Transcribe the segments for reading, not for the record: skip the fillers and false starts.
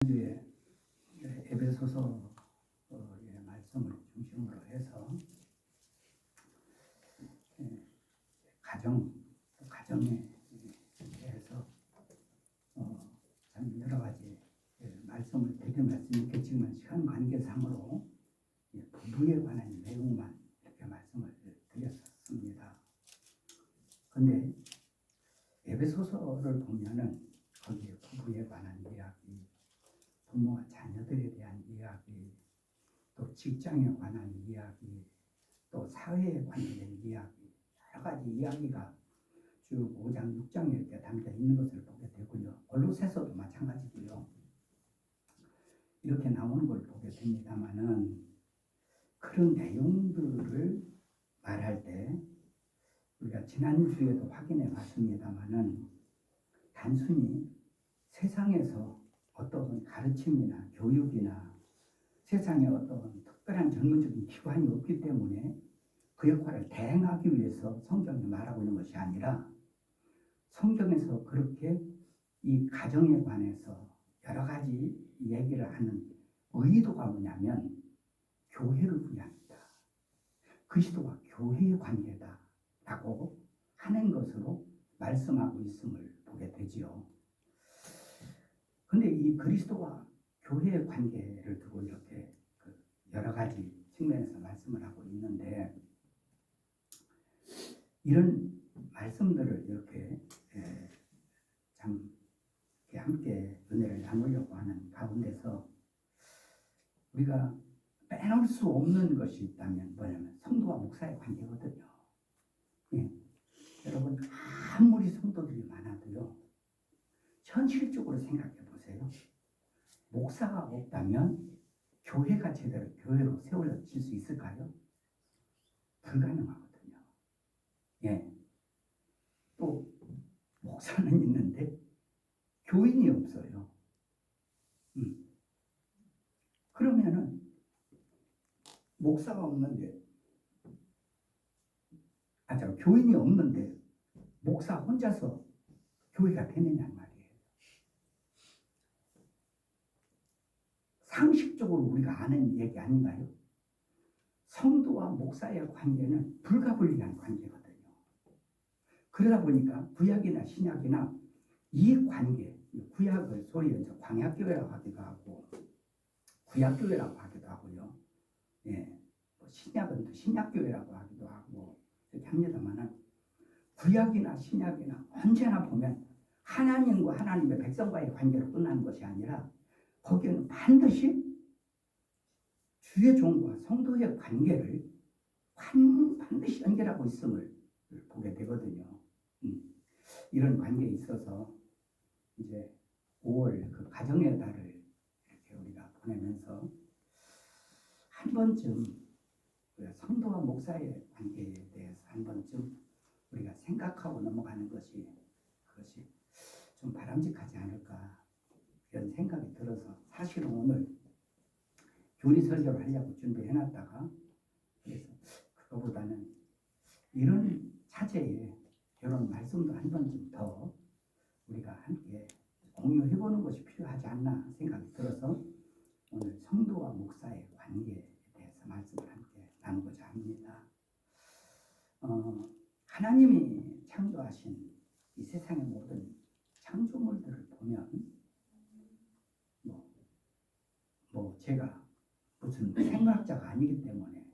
주에 에베소서의 말씀을 중심으로 해서 가정에 대해서 참 여러 가지 말씀을 드릴 말씀이 있겠지만 시간 관계상으로 부부에 관한 내용만 이렇게 말씀을 드렸었습니다. 그런데 에베소서를 보면은 거기에 부부에 관한 이야기, 부모와 자녀들에 대한 이야기, 또 직장에 관한 이야기, 또 사회에 관련된 이야기, 여러 가지 이야기가 쭉 5장, 6장에 이렇게 담겨 있는 것을 보게 되고요. 골로새서도 마찬가지고요. 이렇게 나오는 걸 보게 됩니다만은 그런 내용들을 말할 때 우리가 지난주에도 확인해 봤습니다만은 단순히 세상에서 어떤 가르침이나 교육이나 세상에 어떤 특별한 전문적인 기관이 없기 때문에 그 역할을 대행하기 위해서 성경이 말하고 있는 것이 아니라 성경에서 그렇게 이 가정에 관해서 여러 가지 얘기를 하는 의도가 뭐냐면 교회를 위함이다. 그리스도와 교회의 관계다 라고 하는 것으로 말씀하고 있음을 보게 되지요. 그런데 이 그리스도와 교회의 관계를 두고 이렇게 여러 가지 측면에서 말씀을 하고 있는데 이런 말씀들을 이렇게 참 함께 은혜를 나누려고 하는 가운데서 우리가 빼놓을 수 없는 것이 있다면 뭐냐면 성도와 목사의 관계거든요. 예. 여러분 아무리 성도들이 많아도요. 현실적으로 생각해 보세요. 목사가 없다면 교회가 제대로 교회로 세워질 수 있을까요? 불가능하거든요. 예. 또 목사는 있는데 교인이 없어요. 그러면은 목사가 없는데 교인이 없는데 목사 혼자서 교회가 되느냐 말이에요. 상식적으로 우리가 아는 얘기 아닌가요? 성도와 목사의 관계는 불가분리한 관계거든요. 그러다 보니까 구약이나 신약이나 이 관계, 구약을 소위 이제 광야교회라고 하기도 하고 구약교회라고 하기도 하고요. 예, 신약은 신약교회라고 하기도 하고 이렇게 합니다만은 구약이나 신약이나 언제나 보면 하나님과 하나님의 백성과의 관계로 끝나는 것이 아니라 거기에는 반드시 주의 종과 성도의 관계를 반드시 연결하고 있음을 보게 되거든요. 이런 관계에 있어서 이제 5월 그 가정의 달을 이렇게 우리가 보내면서 한 번쯤 성도와 목사의 관계에 대해서 한 번쯤 우리가 생각하고 넘어가는 그것이 좀 바람직하지 않을까 이런 생각이 들어서 사실은 오늘 교리 설교를 하려고 준비해놨다가 그래서 그거보다는 이런 차제에 이런 말씀도 한 번쯤 더 우리가 함께 공유해보는 것이 필요하지 않나 생각이 들어서 오늘 성도와 목사의 관계에 대해서 말씀을 함께 나누고자 합니다. 하나님이 창조하신 이 세상의 모든 창조물들을 보면 제가 무슨 생물학자가 아니기 때문에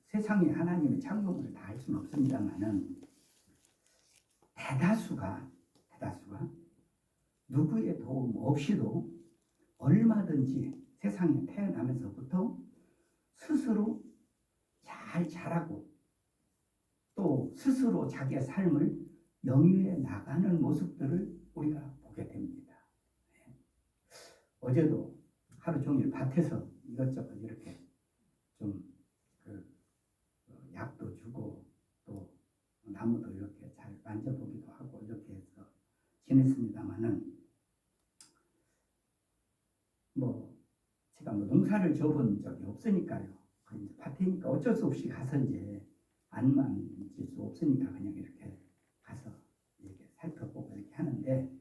세상에 하나님의 창조물을 다 알 수는 없습니다만은 대다수가 누구의 도움 없이도 얼마든지 세상에 태어나면서부터 스스로 잘 자라고 또 스스로 자기의 삶을 영위해 나가는 모습들을 우리가 보게 됩니다. 어제도 하루 종일 밭에서 이것저것 이렇게 좀 약도 주고 또 나무도 이렇게 잘 만져보기도 하고 이렇게 해서 지냈습니다만은 제가 농사를 져본 적이 없으니까요. 밭이니까 어쩔 수 없이 가서 이제 안 만질 수 없으니까 그냥 이렇게 가서 이렇게 살펴보고 이렇게 하는데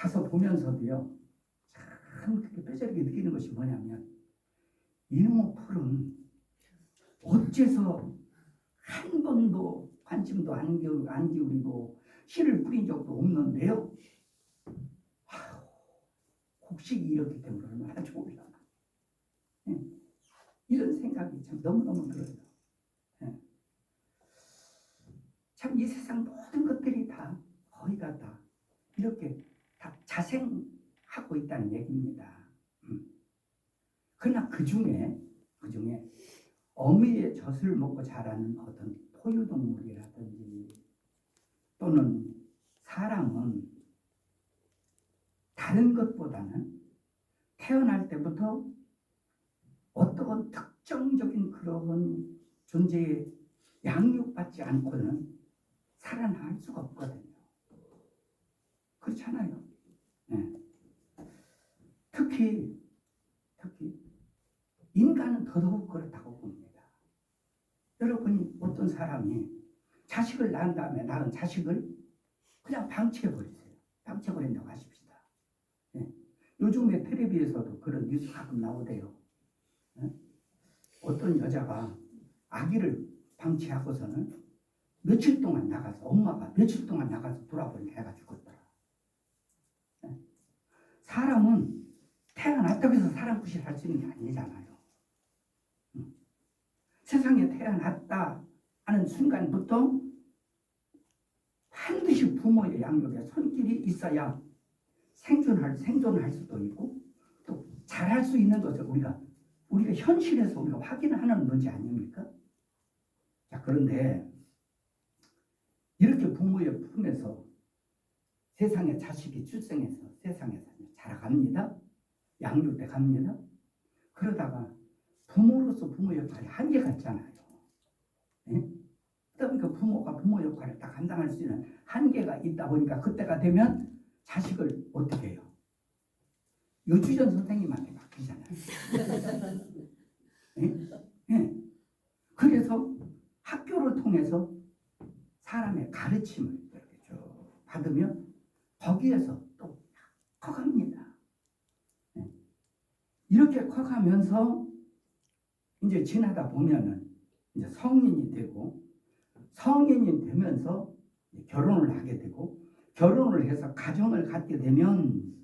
가서 보면서도요, 참 그렇게 뼈저리게 느끼는 것이 뭐냐면, 이놈의 풀은 어째서 한 번도 관심도 안 기울이고 씨를 뿌린 적도 없는데요. 곡식이 이렇기 때문에 얼마나 좋으려나. 이런 생각이 참 너무너무 들어요. 참 이 세상 모든 것들이 다 거의가 다 이렇게 다 자생하고 있다는 얘기입니다. 그러나 그 중에 어미의 젖을 먹고 자라는 어떤 포유동물이라든지 또는 사람은 다른 것보다는 태어날 때부터 어떤 특정적인 그런 존재에 양육받지 않고는 살아날 수가 없거든요. 그렇잖아요. 네. 특히 인간은 더더욱 그렇다고 봅니다. 여러분이 어떤 사람이 자식을 낳은 다음에 낳은 자식을 그냥 방치해버리세요. 방치해버린다고 하십시다. 네. 요즘에 텔레비에서도 그런 뉴스 가끔 나오대요. 네? 어떤 여자가 아기를 방치하고서는 며칠 동안 나가서 엄마가 며칠 동안 나가서 돌아보니까 애가 죽었더라. 네? 사람은 태어났다고 해서 사람 구실을 할 수 있는 게 아니잖아요. 세상에 태어났다 하는 순간부터 반드시 부모의 양육에 손길이 있어야 생존을 할 수도 있고 또 잘할 수 있는 것을 우리가 현실에서 우리가 확인하는 문제 아닙니까? 자, 그런데 이렇게 부모의 품에서 세상에 자식이 출생해서 세상에서 자라갑니다. 양육돼 갑니다. 그러다가 부모로서 부모 역할이 한계가 있잖아요. 예? 그러니까 부모가 부모 역할을 다 감당할 수 있는 한계가 있다 보니까 그때가 되면 자식을 어떻게 해요? 유치원 선생님한테 맡기잖아요. 예? 예. 그래서 학교를 통해서 사람의 가르침을 이렇게 쭉 받으면 거기에서 또 커갑니다. 예. 이렇게 커가면서 이제 지나다 보면은 이제 성인이 되고 성인이 되면서 결혼을 하게 되고 결혼을 해서 가정을 갖게 되면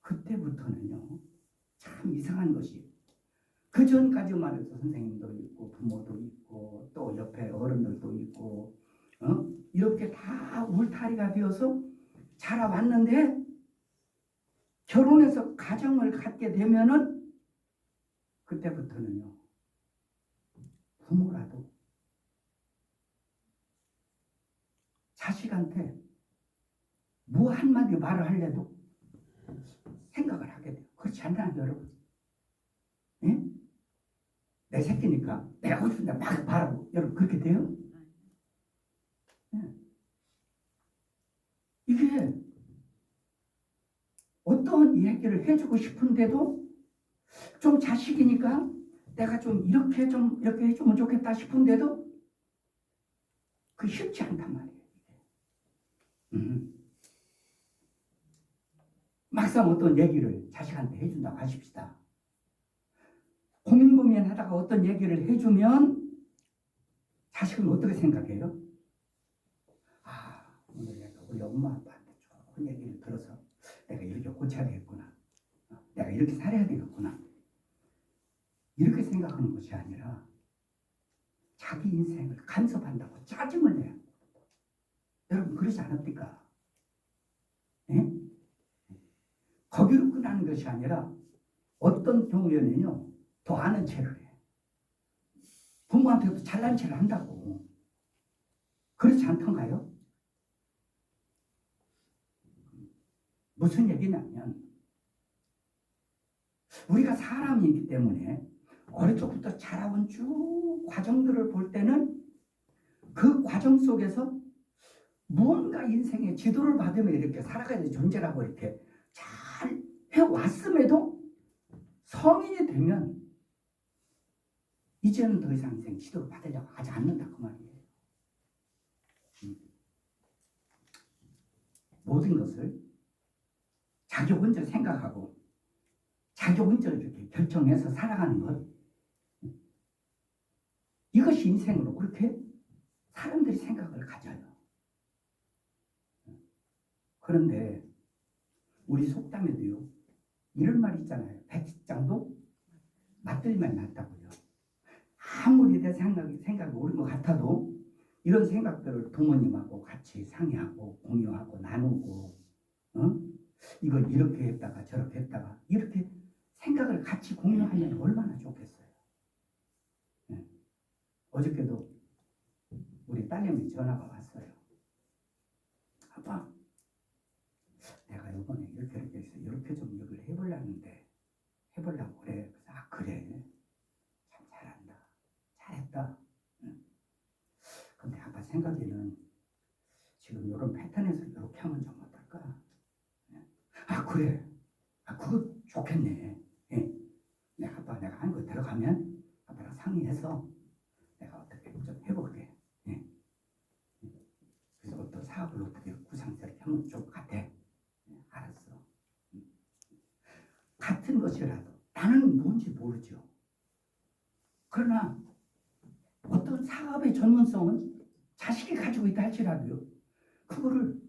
그때부터는요 참 이상한 것이 그 전까지만 해도 선생님도 있고 부모도 있고 또 옆에 어른들도 있고 이렇게 다 울타리가 되어서 자라왔는데 결혼해서 가정을 갖게 되면은 그때부터는요 부모라도 자식한테 뭐 한마디 말을 하려도 생각을 하게 돼요. 그렇지 않나요, 여러분? 예? 내 새끼니까 내가 하고 싶은데 막 바라고 여러분 그렇게 돼요? 예. 이게 어떤 얘기를 해주고 싶은데도 좀 자식이니까 내가 좀 이렇게 해주면 좋겠다 싶은데도 그게 쉽지 않단 말이에요. 막상 어떤 얘기를 자식한테 해준다고 하십시다. 고민하다가 어떤 얘기를 해주면 자식은 어떻게 생각해요? 아, 오늘 내가 우리 엄마 아빠한테 좋은 얘기를 들어서 내가 이렇게 고쳐야 되겠구나. 내가 이렇게 살아야 되겠구나. 이렇게 생각하는 것이 아니라 자기 인생을 간섭한다고 짜증을 내요. 여러분 그러지 않습니까? 예? 거기로 끝나는 것이 아니라 어떤 경우에는요 더 아는 체를 해. 부모한테도 잘난 체를 한다고. 그렇지 않던가요? 무슨 얘기냐면 우리가 사람이기 때문에 어릴 적부터 자라온 쭉 과정들을 볼 때는 그 과정 속에서 무언가 인생의 지도를 받으며 이렇게 살아가야 될 존재라고 이렇게 잘 해왔음에도 성인이 되면 이제는 더 이상 인생 지도를 받으려고 하지 않는다 그 말이에요. 모든 것을 자기 혼자 생각하고 자기 혼자 이렇게 결정해서 살아가는 것, 이것이 인생으로 그렇게 사람들이 생각을 가져요. 그런데 우리 속담에도요, 이런 말이 있잖아요. 백직장도 맞들만 낫다고요. 아무리 내 생각이 옳은 것 같아도 이런 생각들을 부모님하고 같이 상의하고 공유하고 나누고, 이거 이렇게 했다가 저렇게 했다가 이렇게 생각을 같이 공유하면 얼마나 좋겠어요. 네. 어저께도 우리 딸내미 전화가 왔어요. 아빠, 내가 이번에 이렇게 해서 이렇게 좀 여기를 해보려고 그래. 그래서 그래, 참 잘했다. 근데 아빠 생각에는 지금 이런 패턴에서 이렇게 하면 좀 어떨까? 그래, 그거 좋겠네. 내가 한 거 들어가면 아빠랑 상의해서 내가 어떻게 좀 해볼게. 그래서 어떤 사업을 어떻게 구상스럽게 하면 좀 같아. 알았어. 같은 것이라도 나는 뭔지 모르죠. 그러나 어떤 사업의 전문성은 자식이 가지고 있다 할지라도요, 그거를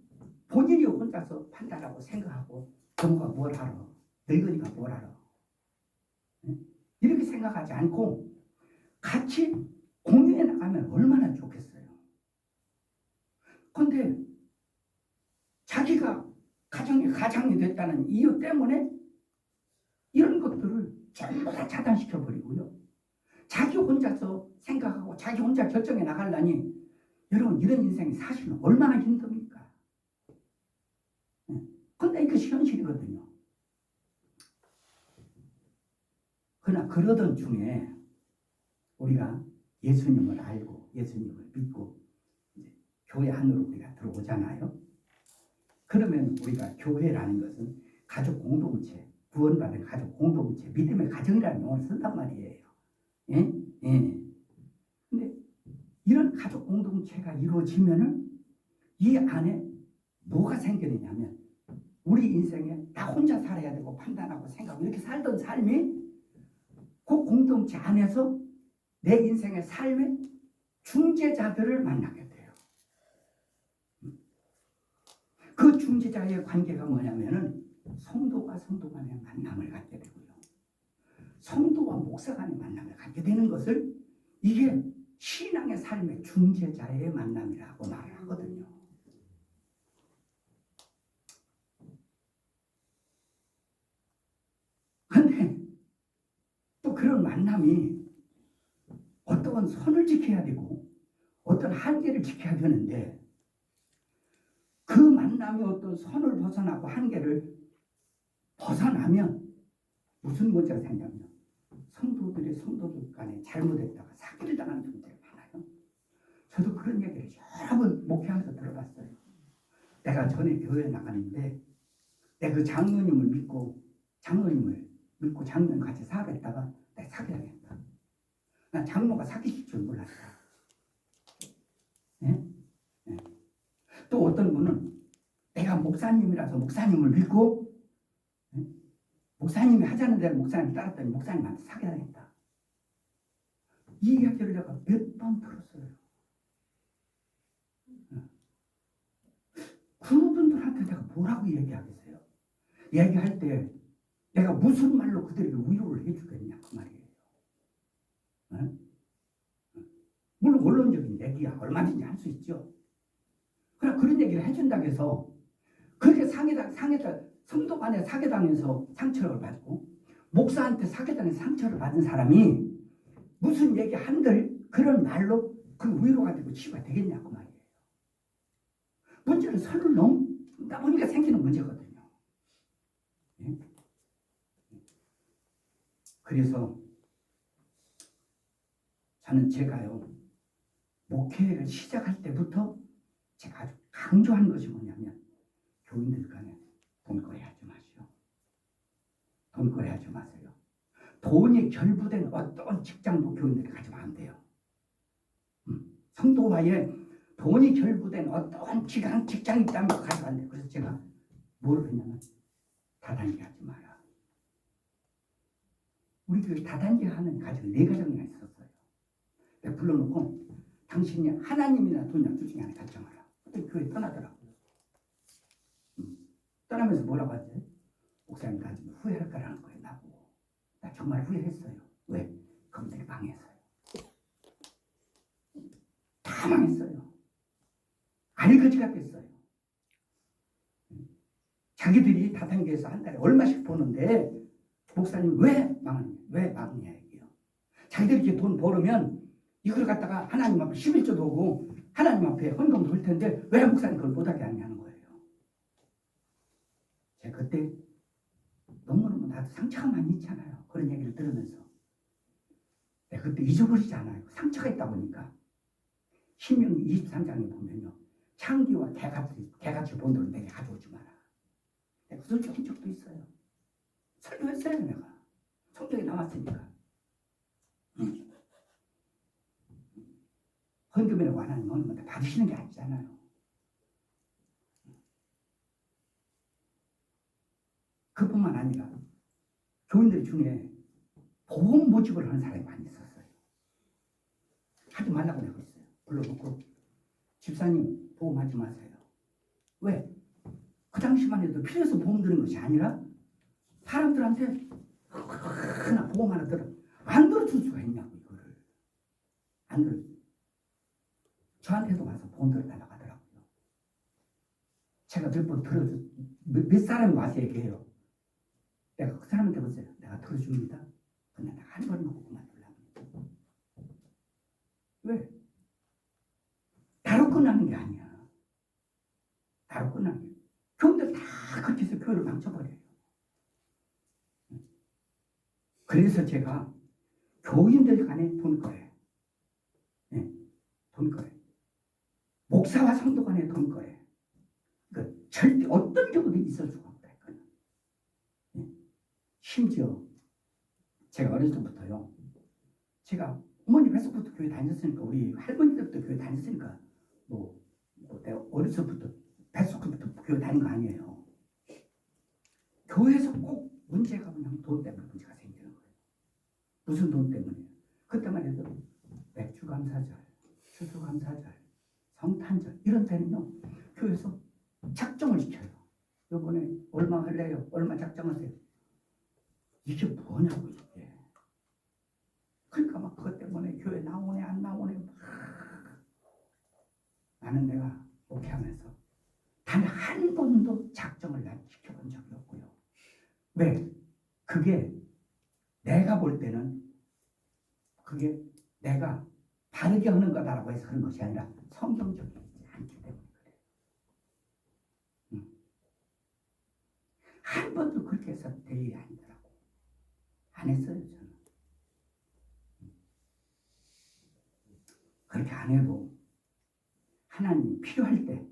본인이 혼자서 판단하고 생각하고 부모가 뭘 알아, 늙은이가 뭘 알아, 이렇게 생각하지 않고 같이 공유해 나가면 얼마나 좋겠어요. 그런데 자기가 가장이 됐다는 이유 때문에 이런 것들을 전부 다 차단시켜 버리고요, 자기 혼자서 생각하고 자기 혼자 결정해 나가려니, 여러분 이런 인생이 사실은 얼마나 힘듭니까? 근데 이것이 현실이거든요. 그러나 그러던 중에 우리가 예수님을 알고 예수님을 믿고 이제 교회 안으로 우리가 들어오잖아요. 그러면 우리가 교회라는 것은 가족 공동체, 구원받은 가족 공동체, 믿음의 가정이라는 용어를 쓴단 말이에요. 예? 근데 이런 가족 공동체가 이루어지면은 이 안에 뭐가 생겨내냐면, 우리 인생에 나 혼자 살아야 되고 판단하고 생각하고 이렇게 살던 삶이 그 공동체 안에서 내 인생의 삶의 중재자들을 만나게 돼요. 그 중재자의 관계가 뭐냐면은 성도가 성도 간의 만남을 갖게 되고요, 성도와 목사 간의 만남을 갖게 되는 것을, 이게 신앙의 삶의 중재자의 만남이라고 말을 하거든요. 그런데 또 그런 만남이 어떤 선을 지켜야 되고 어떤 한계를 지켜야 되는데, 그 만남이 어떤 선을 벗어나고 한계를 벗어나면 무슨 문제가 생기냐면, 성도들이 성도들 간에 잘못했다가 사기를 당하는 경우가 많아요. 저도 그런 얘기를 여러 번 목회하면서 들어봤어요. 내가 전에 교회에 나갔는데 내가 그 장로님을 믿고 장로님 같이 살아갔다가 내가 사기당했다. 난 장로가 사기칠 줄 몰랐다. 또 어떤 분은 내가 목사님이라서 목사님을 믿고 목사님이 하자는 대로 목사님 따랐더니 목사님한테 사기당했다. 이 이야기를 내가 몇 번 들었어요. 그분들한테 내가 뭐라고 얘기하겠어요? 얘기할 때 내가 무슨 말로 그들에게 위로를 해주겠냐, 그 말이에요. 물론 원론적인 얘기야, 얼마든지 할 수 있죠. 그러나 그런 얘기를 해준다고 해서 그렇게 성도 간에 사기당해서 상처를 받고 목사한테 사기당해서 상처를 받은 사람이 무슨 얘기 한들 그런 말로 그 위로가 되고 치유가 되겠냐고 말이에요. 문제는 선을 넘다 보니까 생기는 문제거든요. 그래서 저는 제가요, 목회를 시작할 때부터 제가 아주 강조한 것이 뭐냐면, 교인들 간에 돈거래하지 마시오. 돈거래하지 마세요. 돈이 결부된 어떤 직장도 교인들이 가지면 안 돼요. 성도와의 돈이 결부된 어떠한 직장이 있다면 가져간대. 그래서 제가 뭘 했냐면 다단계 하지 마라. 우리 교회 다단계 하는 가정이 4가정이나 있었어요. 내가 불러놓고 당신이 하나님이나 돈이나 둘 중에 하나 결정하라. 그때 교회 떠나더라고요. 떠나면서 뭐라고 하지? 목사님 나 지금 후회할 거라는 거예요. 나보고. 나 정말 후회했어요. 왜? 그분들이 망했어요. 다 망했어요. 알거지가 됐어요. 자기들이 다단계에서 한 달에 얼마씩 버는데 목사님 왜 망하냐? 왜 망하냐 얘기요. 자기들이 이렇게 돈 벌으면 이걸 갖다가 하나님 앞에 11조도 오고 하나님 앞에 헌금도 할 텐데 왜 목사님 그걸 못하게 하냐는 거예요. 제가 그때 너무너무 나도 상처가 많이 있잖아요. 그런 얘기를 들으면서 내가 그때 잊어버리지 않아요. 상처가 있다 보니까 신명기 23장에 보면요. 창기와 개같이 본 돈을 내게 가져오지 마라. 내가 설교한 적도 있어요. 설교했어요 내가. 성경에 나왔으니까. 헌금이라고 하나님 어느 건데 받으시는 게 아니잖아요. 그뿐만 아니라 교인들 중에 보험 모집을 하는 사람이 많이 있었어요. 하지 말라고 내가 그랬어요. 불러놓고 집사님 보험하지 마세요. 왜? 그 당시만 해도 필요해서 보험 드는 것이 아니라 사람들한테 하나 보험 하나 안 들어줄 수가 있냐고 이거를. 안 들어. 저한테도 와서 보험 들어달라고 하더라고요. 제가 몇 번 들어줘. 몇 사람이 와서 얘기해요. 내가 그 사람한테 보세요. 내가 들어줍니다. 근데 내가 한 번 먹고 그만두려고. 왜? 나로 끝나는 게 아니야. 나로 끝나는 게. 교인들 다 그렇게 해서 교회를 망쳐버려요. 그래서 제가 교인들 간에 돈거래. 네, 돈거래. 목사와 성도 간에 돈거래. 그 절대 어떤 경우도 있을 수가 없다. 네. 심지어 제가 어렸을 때부터요. 제가 어머니 뱃속부터 교회 다녔으니까 우리 할머니 때부터 교회 다녔으니까 뭐 내가 어렸을 때부터 뱃속부터 교회 다닌 거 아니에요. 교회에서 꼭 문제가 그냥 돈 때문에 문제가 생기는 거예요. 무슨 돈 때문에? 그때만 해도 맥주 감사절, 추수 감사절, 성탄절 이런 때는요. 교회에서 작정을 시켜요. 이번에 얼마 할래요? 얼마 작정하세요? 이게 뭐냐고 이게. 그러니까 막 그것 때문에 교회 나오네 안 나오네 막. 나는 내가 목회하면서 단 한 번도 작정을 난 지켜본 적이 없고요. 왜? 그게 내가 볼 때는 그게 내가 바르게 하는 거다라고 해서 그런 것이 아니라 성경적이지 않기 때문에 그래요. 한 번도 그렇게 해서 될 일이 아니더라고. 안 했어요 저는. 그렇게 안 해도 하나님 필요할 때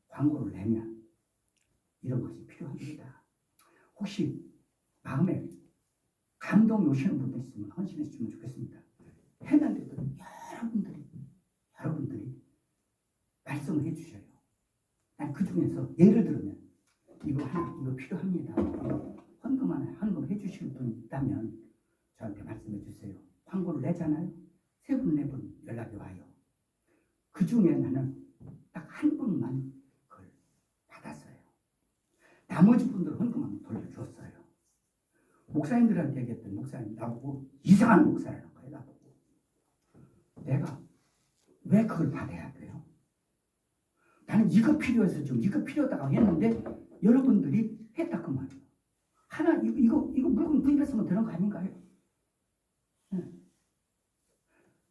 광고를 내면 이런 것이 필요합니다. 혹시 마음에 감동이 오시는 분들 있으면 헌신해 주시면 좋겠습니다. 했는데도 여러분들이 말씀을 해주셔요. 난 그 중에서 예를 들면 이거 필요합니다. 헌금 해주실 분 있다면 저한테 말씀해 주세요. 광고를 내잖아요. 3분, 4분 연락이 와요. 그 중에 나는 딱 한 분만 그걸 받았어요. 나머지 분들은 헌금만 돌려주었어요. 목사님들한테 얘기했더니 목사님 나보고 이상한 목사라는 거예요. 나보고. 내가 왜 그걸 받아야 돼요? 나는 이거 필요해서 지금 이거 필요하다고 했는데 여러분들이 했다 그 말이에요. 하나 이거 물건 구입했으면 되는 거 아닌가요? 네.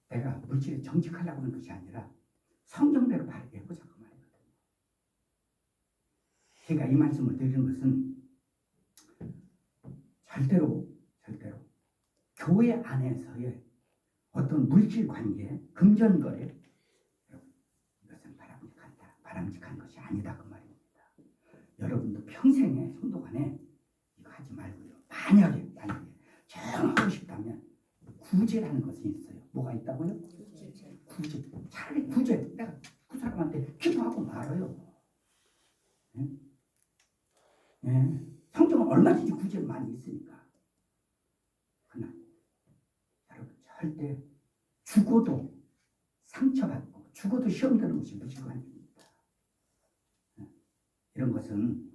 내가 물질에 정직하려고 하는 것이 아니라 성경대로 바르게 해보자 그 말이거든요. 제가 이 말씀을 드리는 것은 절대로 교회 안에서의 어떤 물질 관계, 금전 거래 이것은 바람직한 것이 아니다 그 말입니다. 여러분도 평생에 성도 간에 이거 하지 말고요. 만약에 정하고 싶다면 구제라는 것이 있어요. 뭐가 있다고요? 굳이 차라리 굳이 내가 그 사람한테 기도하고 말아요. 예? 예. 성경은 얼마든지 구절이 많이 있으니까. 그러나 여러분 절대 죽어도 상처받고 죽어도 시험 드는 것이 무지관입니다. 예. 이런 것은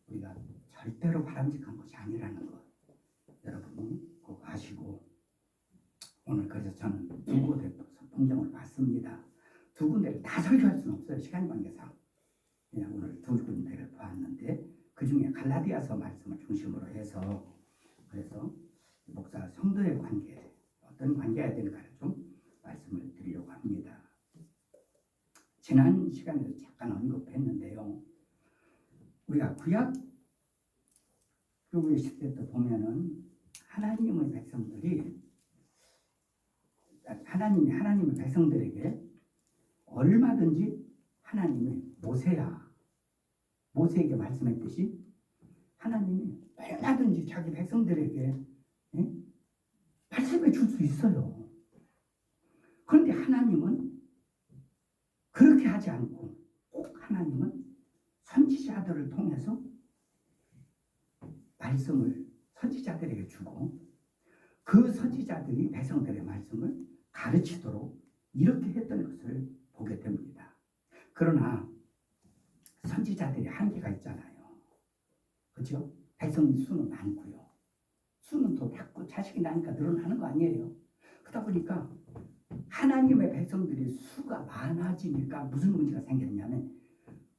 우리가 절대로 바람직한 것이 아니라는 것 여러분 꼭 아시고, 오늘 그래서 저는 두 군데 성경을 봤습니다. 두 군데를 다 설교할 수는 없어요. 시간 관계상. 그냥 오늘 두 군데를 봤는데 그 중에 갈라디아서 말씀을 중심으로 해서, 그래서 목사 성도의 관계, 어떤 관계가 되는가를 좀 말씀을 드리려고 합니다. 지난 시간에도 잠깐 언급했는데요. 우리가 구약 교회 시대 때 보면은 하나님의 백성들에게 얼마든지 하나님이 모세에게 말씀했듯이 하나님이 얼마든지 자기 백성들에게 말씀해 줄 수 있어요. 그런데 하나님은 그렇게 하지 않고 꼭 하나님은 선지자들을 통해서 말씀을 선지자들에게 주고 그 선지자들이 백성들의 말씀을 가르치도록 이렇게 했던 것을 보게 됩니다. 그러나 선지자들이 한계가 있잖아요. 그렇죠? 백성 수는 많고요. 수는 또 자꾸 자식이 나니까 늘어나는 거 아니에요. 그러다 보니까 하나님의 백성들이 수가 많아지니까 무슨 문제가 생겼냐면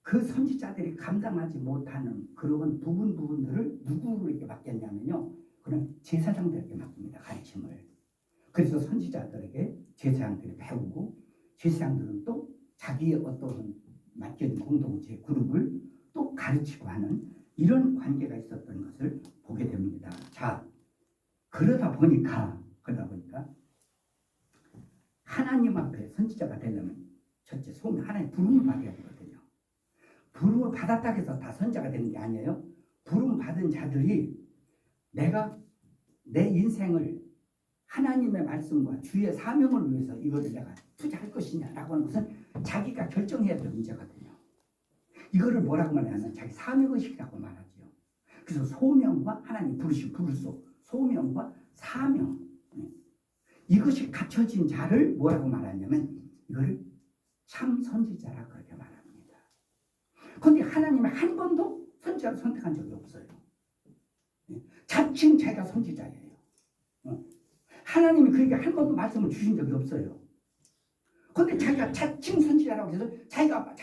그 선지자들이 감당하지 못하는 그런 부분들을 누구에게 맡겼냐면요. 그런 제사장들에게 맡깁니다. 가르침을. 그래서 선지자들에게 제사장들이 배우고 제사장들은 또 자기의 어떤 맡겨진 공동체 그룹을 또 가르치고 하는 이런 관계가 있었던 것을 보게 됩니다. 자, 그러다 보니까 하나님 앞에 선지자가 되려면 첫째 소명, 하나님 부름을 받아야 되거든요. 부름을 받았다고 해서 다 선지자가 되는 게 아니에요. 부름 받은 자들이 내가 내 인생을 하나님의 말씀과 주의 사명을 위해서 이거를 내가 투자할 것이냐라고 하는 것은 자기가 결정해야 될 문제거든요. 이거를 뭐라고 말하냐면 자기 사명의식이라고 말하죠. 그래서 소명과 하나님 부르신 부르소, 소명과 사명, 이것이 갖춰진 자를 뭐라고 말하냐면 이거를 참 선지자라 그렇게 말합니다. 그런데 하나님은 한 번도 선지자를 선택한 적이 없어요. 자칭 자기가 선지자예요. 하나님이 그에게 한 번도 말씀을 주신 적이 없어요. 그런데 자기가 자칭 선지자라고 해서 자기가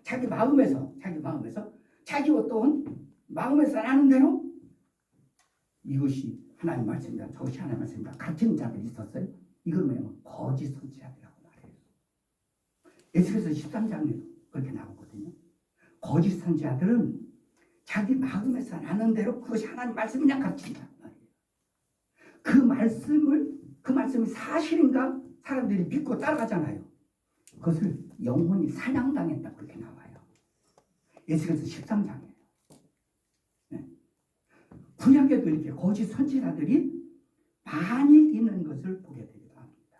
자기 마음에서 자기 어떤 마음에서 나는 대로 이것이 하나님 말씀이다, 저것이 하나님 말씀이다 가르치는 자들이 있었어요. 이걸 뭐냐면 거짓 선지자들이라고 말해요. 에스겔서 13장에도 그렇게 나오거든요. 거짓 선지자들은 자기 마음에서 나는 대로 그것이 하나님 말씀이냐 가르친다 말이에요. 그 말씀이 사실인가 사람들이 믿고 따라가잖아요. 그것을 영혼이 사냥당했다 그렇게 나와요. 에스겔서 13장이에요. 네. 구약에도 이렇게 거짓 선지자들이 많이 있는 것을 보게 되기도 합니다.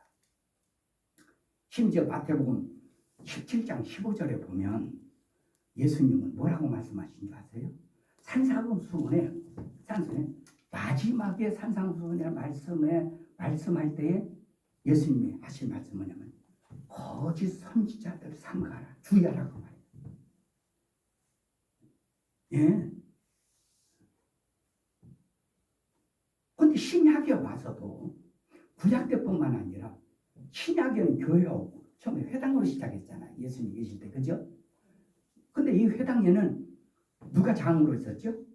심지어 마태복음 17장 15절에 보면 예수님은 뭐라고 말씀하신 줄 아세요? 산상수훈에 마지막에 산상수훈의 말씀할 때에 예수님이 하신 말씀은 뭐냐면 거짓 선지자들 삼가라, 주의하라고 말해요. 예. 그런데 신약에 와서도 구약 때뿐만 아니라 신약에는 교회하고 처음에 회당으로 시작했잖아요. 예수님 계실 때, 그죠? 근데 이 회당에는 누가 장으로 있었죠?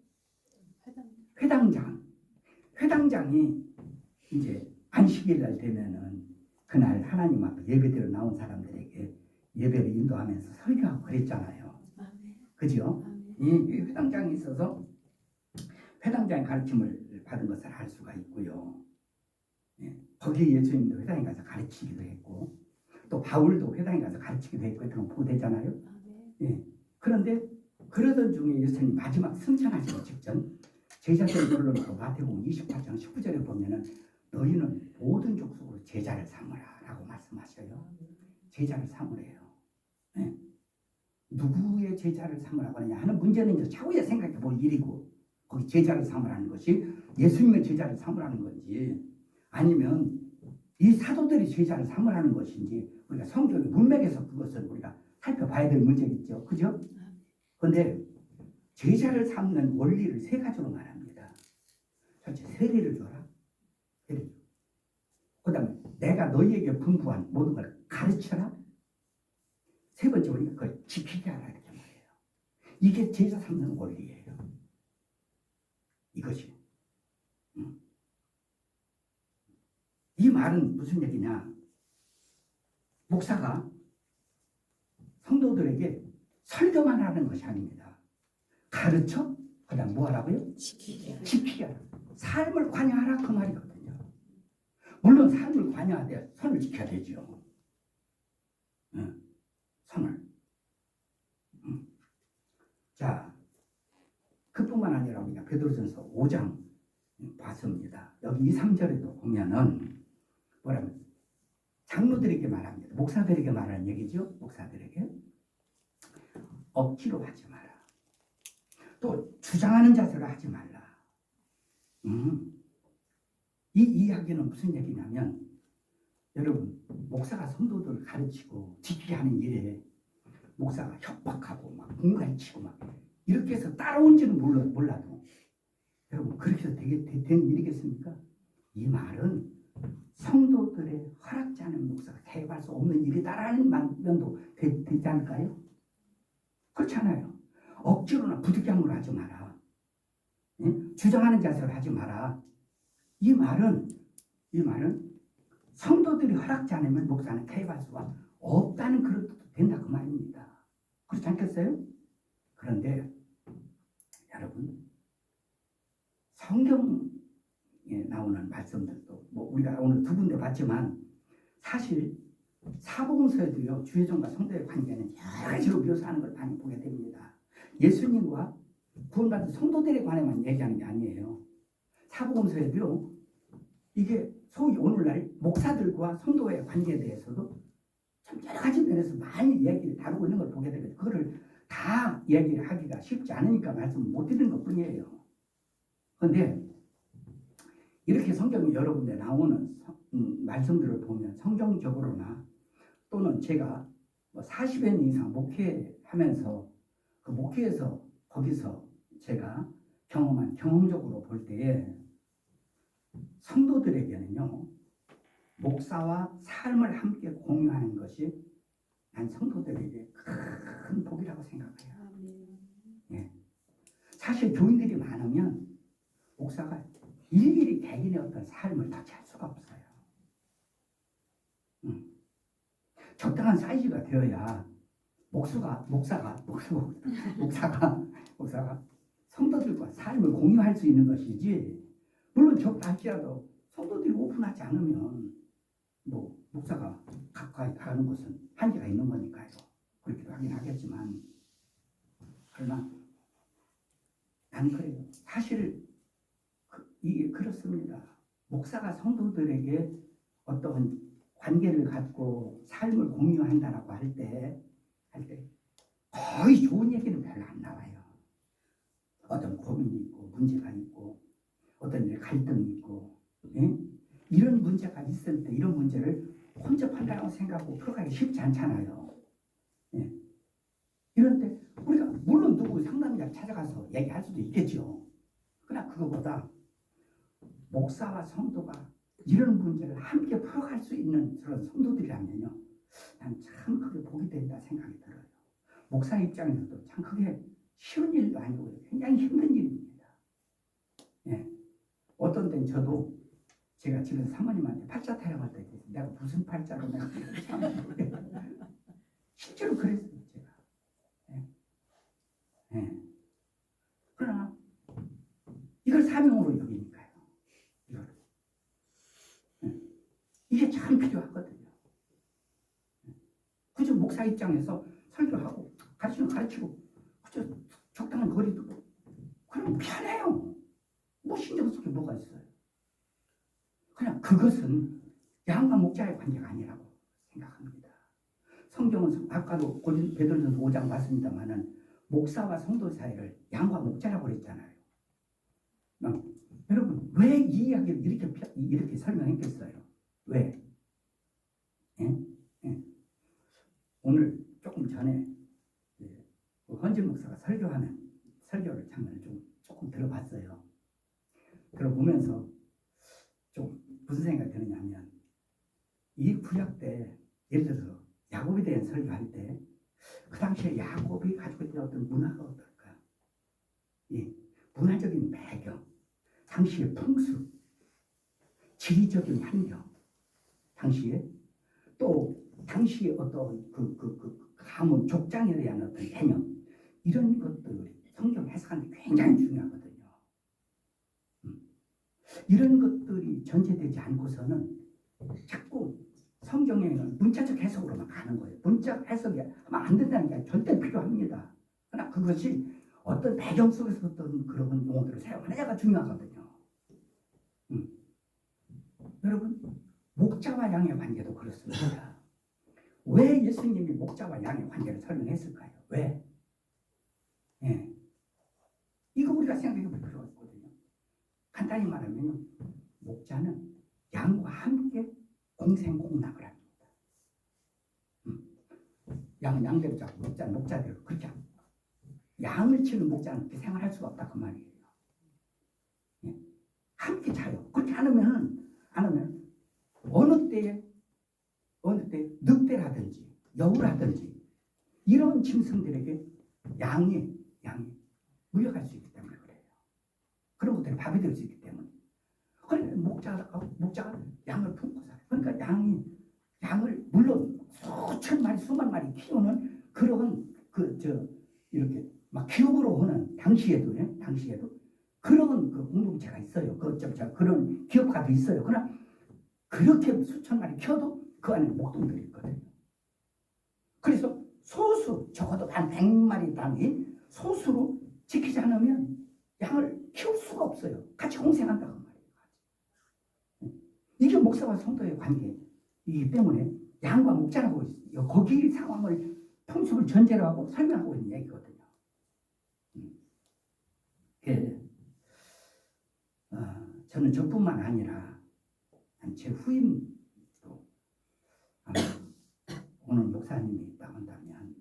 회당장이 이제 안식일 날 되면은 그날 하나님 앞에 예배드려 나온 사람들에게 예배를 인도하면서 설교하고 그랬잖아요. 그죠? 이 회당장이 있어서 회당장의 가르침을 받은 것을 알 수가 있고요. 예, 거기에 예수님도 회당에 가서 가르치기도 했고 또 바울도 회당에 가서 가르치기도 했고 그런 거 보되잖아요. 예, 그런데 그러던 중에 예수님 마지막 승천하시기 직전 제자들을 불러놓고 마태복음 28장 19절에 보면은 너희는 모든 족속으로 제자를 삼으라 라고 말씀하셔요. 제자를 삼으래요. 예. 누구의 제자를 삼으라고 하느냐 하는 문제는 이제 차후에 생각해 볼 일이고, 거기 제자를 삼으라는 것이 예수님의 제자를 삼으라는 건지 아니면 이 사도들이 제자를 삼으라는 것인지 우리가 성경의 문맥에서 그것을 우리가 살펴봐야 될 문제겠죠. 그죠? 그런데 제자를 삼는 원리를 세 가지로 말합니다. 첫째, 세례를 줘라. 세례. 그 다음에 내가 너희에게 분부한 모든 걸 가르쳐라. 세 번째, 우리가 그걸 지키게 하라. 이렇게 말해요. 이게 제자 삼는 원리예요. 이것이. 이 말은 무슨 얘기냐? 목사가 성도들에게 설교만 하는 것이 아닙니다. 가르쳐? 그 다음 뭐 하라고요? 지키게 하라. 삶을 관여하라 그 말이거든요. 물론 삶을 관여하되 선을 지켜야 되죠. 선을. 자, 그뿐만 아니라 우리가 베드로전서 5장 봤습니다. 여기 2, 3절에도 보면은 뭐라면 장로들에게 말합니다. 목사들에게 말하는 얘기죠. 목사들에게 억지로 하지 마라. 또 주장하는 자세로 하지 말라. 이 이야기는 무슨 얘기냐면 여러분, 목사가 성도들을 가르치고 지키게 하는 일에 목사가 협박하고 막 공갈치고 막 이렇게 해서 따라온지는 몰라도 여러분, 그렇게 해서 되는 일이겠습니까? 이 말은 성도들의 허락지 않은 목사가 개입할 수 없는 일이다라는 면도 되지 않을까요? 그렇잖아요. 억지로나 부득이함으로 하지 마라. 주장하는 자세로 하지 마라. 이 말은 성도들이 허락지 않으면 목사는 개입할 수가 없다는 그런 뜻도 된다 그 말입니다. 그렇지 않겠어요? 그런데 여러분, 성경에 나오는 말씀들도 뭐 우리가 오늘 두 군데 봤지만 사실 사복음서에도요, 주의종과 성도의 관계는 여러 가지로 묘사하는 걸 많이 보게 됩니다. 예수님과 구원받은 성도들에 관해만 얘기하는 게 아니에요. 사복음서에도요, 이게 소위 오늘날 목사들과 성도의 관계에 대해서도 참 여러 가지 면에서 많이 얘기를 다루고 있는 걸 보게 되거든요. 그거를 다 얘기를 하기가 쉽지 않으니까 말씀을 못 드리는 것 뿐이에요. 그런데 이렇게 성경에 여러 군데 나오는 말씀들을 보면 성경적으로나 또는 제가 40여 년 이상 목회하면서 그 목회에서 거기서 제가 경험한 경험적으로 볼 때에 성도들에게는요, 목사와 삶을 함께 공유하는 것이 난 성도들에게 큰 복이라고 생각해요. 예. 사실 교인들이 많으면 목사가 일일이 개인의 어떤 삶을 터치할 수가 없어요. 적당한 사이즈가 되어야 목사가 성도들과 삶을 공유할 수 있는 것이지, 물론 적다 할지라도 성도들이 오픈하지 않으면 뭐 목사가 가까이 가는 것은 한계가 있는 거니까요. 그렇기도 하긴 하겠지만, 그러나 나는 그래요. 사실 이게 그렇습니다. 목사가 성도들에게 어떤 관계를 갖고 삶을 공유한다라고 할 때 거의 좋은 얘기는 별로 안 나와요. 어떤 고민이 있고 문제가 있고 어떤 일 갈등이 있고, 예? 이런 문제가 있을 때 이런 문제를 혼접한다고 생각하고 풀어가기 쉽지 않잖아요. 예. 이런 때 우리가 물론 누구 상담자 찾아가서 얘기할 수도 있겠죠. 그러나 그거보다 목사와 성도가 이런 문제를 함께 풀어갈 수 있는 그런 성도들이라면요, 난 참 그게 복이 된다 생각이 들어요. 목사 입장에서도 참 그게 쉬운 일도 아니고 굉장히 힘든 일입니다. 예. 어떤 때는 저도 제가 집에서 사모님한테 팔자 타령할 때 내가 무슨 팔자로 내가 실제로 그랬어요, 제가. 예. 예. 그러나 이걸 사명으로 여기니까요. 이걸. 예. 이게 참 필요하거든요. 그저 목사 입장에서 설교하고 가르치면 가르치고 그저 적당한 거리 두고 그럼 편해요. 뭐 신경 쓸 게 뭐가 있어요. 그냥 그것은 양과 목자의 관계가 아니라고 생각합니다. 성경은 아까도 베드로전서 5장 봤습니다만은 목사와 성도 사이를 양과 목자라고 그랬잖아요. 여러분 왜 이 이야기를 이렇게 설명했겠어요? 왜? 예? 예. 오늘 조금 전에 헌진 목사가 설교하는 설교를 장면을 조금 들어봤어요. 들어보면서 좀 무슨 생각이 드느냐면 이 구약 때 예를 들어서 야곱에 대한 설교할 때 그 당시에 야곱이 가지고 있던 어떤 문화가 어떨까? 이 문화적인 배경, 당시의 풍습, 지리적인 환경, 당시에 또 당시의 어떤 그 가문 족장에 대한 어떤 개념 이런 것들이 성경 해석하는 데 굉장히 중요하거든요. 이런 것들이 전제되지 않고서는 자꾸 성경에는 문자적 해석으로만 가는 거예요. 문자적 해석이 하면 안 된다는 게 절대 필요합니다. 그러나 그것이 어떤 배경 속에서 어떤 그런 용어들을 사용하느냐가 중요하거든요. 여러분 목자와 양의 관계도 그렇습니다. 왜 예수님이 목자와 양의 관계를 설명했을까요? 왜? 예. 이거 우리가 생각해 볼 필요가 있거든요. 간단히 말하면 목자는 양과 함께 공생공락을 합니다. 양은 양대로 잡고 목자는 목자대로 그렇게 합니다. 양을 치는 목자는 그렇게 생활할 수가 없다 그 말이에요. 예. 함께 자요. 그렇게 안 하면 어느 때에 늑대라든지 여우라든지 이런 짐승들에게 양이 물려갈 수 있기 때문에 그래요. 그런 것들이 밥이 될 수 있기 때문에. 그래 목자가 양을 품고 살아요. 그러니까 양을 물론 수천 마리 수만 마리 키우는 그런 이렇게 막 기업으로 하는 당시에도 그런 그 공동체가 있어요. 그런 기업가도 있어요. 그러나 그렇게 수천 마리 키워도 그 안에 목동들이 있거든요. 그래서 소수 적어도 한 100마리 단위 소수로 지키지 않으면 양을 키울 수가 없어요. 같이 공생한다고 말이에요. 이게 목사와 성도의 관계이기 때문에 양과 목자라고 있어요. 거기 상황을 풍습을 전제로 하고 설명하고 있는 얘기거든요. 예. 저는 저뿐만 아니라 제 후임도 아마 오늘 목사님이 있다 한다면